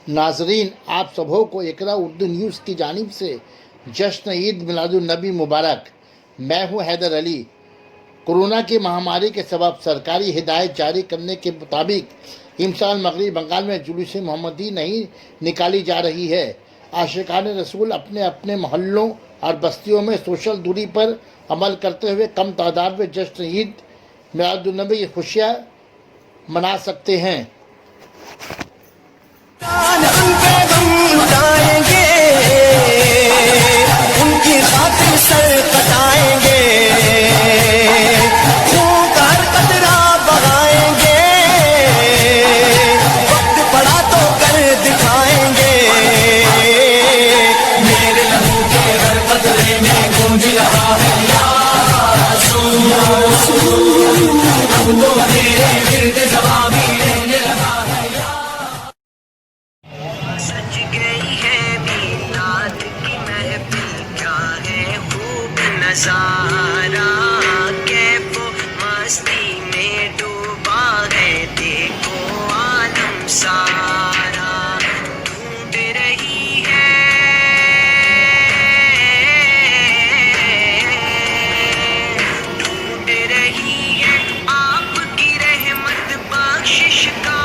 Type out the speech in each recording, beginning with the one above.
नाजरीन, आप सबों को इकरा उर्दू न्यूज़ की जानिब से जश्न ईद मिलादुन्नबी मुबारक। मैं हूं हैदर अली। कोरोना की महामारी के सबब सरकारी हिदायत जारी करने के मुताबिक इमसाल मगरबी बंगाल में जुलूस मोहम्मदी नहीं निकाली जा रही है। आशिकान रसूल अपने अपने मोहल्लों और बस्तियों में सोशल दूरी पर अमल करते हुए कम तादाद में जश्न ईद मिलादुन्नबी की खुशियाँ मना सकते हैं। उनके गम लुटाएंगे, उनकी खातिर सर कटाएंगे, खून का हर कतरा बहाएंगे, वक्त पड़ा तो कर दिखाएंगे। मेरे लहू के हर कतरे में गूंज रहा है या रसूल, अब तो मेरे गिर्द जवाबी रहने लगा है। सज गई है मीलाद की महफिल, क्या है खूब नजारा, कैफो मस्ती में डूबा है देखो आलम सारा। ढूंढ रही है आपकी रहमत बख्शिश का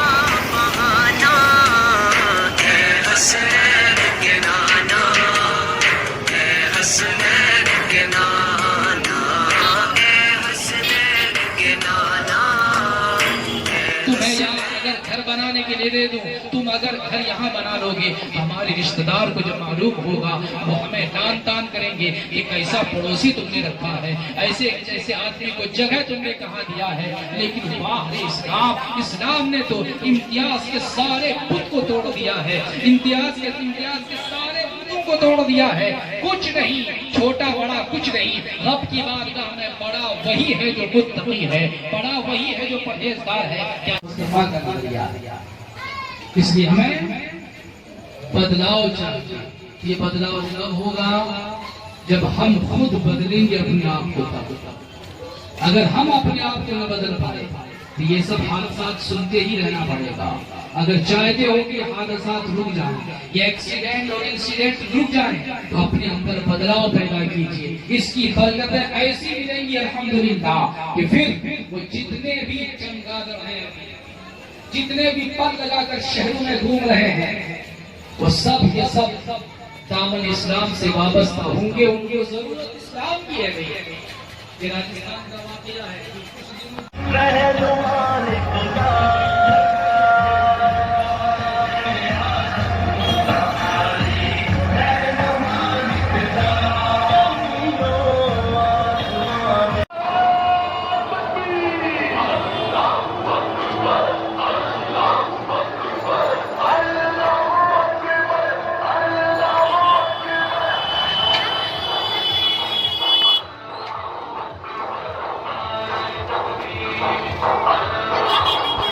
बहाना। हसनैन के नाना, हसनैन के नाना, हसनैन के नाना। तुम्हें यहाँ अगर घर बनाने के लिए दे दूं, तुम अगर घर यहाँ बना लोगे, हमारे रिश्तेदार को जब मालूम होगा वो हमें तान तान करेंगे कि कैसा पड़ोसी तुमने रखा है, ऐसे जैसे आदमी को जगह तुमने कहाँ दिया है। लेकिन वाह रे इस्लाम, इस्लाम ने तो इम्तियाज के सारे बुत को तोड़ दिया है, इम्तियाज के सारे बुतों को तोड़ दिया है। कुछ नहीं, छोटा बड़ा कुछ नहीं, रब की बारगाह में बड़ा वही है जो मुत्तकी है, बड़ा वही है जो परहेजगार है। क्या इसलिए हमें बदलाव चाहिए। ये बदलाव जब होगा जब हम खुद बदलेंगे अपने आप को। अगर हम अपने आप को न बदल पाए तो ये सब हादसात सुनते ही रहना पड़ेगा। अगर चाहते हो कि हादसात रुक जाए, ये एक्सीडेंट और इंसिडेंट रुक जाए, तो अपने अंदर बदलाव पैदा कीजिए। इसकी बरकतें ऐसी मिलेंगी अल्हम्दुलिल्लाह कि फिर वो जितने भी चमगादड़ हैं, जितने भी पल लगाकर शहरों में घूम रहे हैं, वो सब ये सब दामन इस्लाम से वाबस्ता होंगे। उनकी जरूरत इस्लाम की है। ये राजस्थान का वाकया है।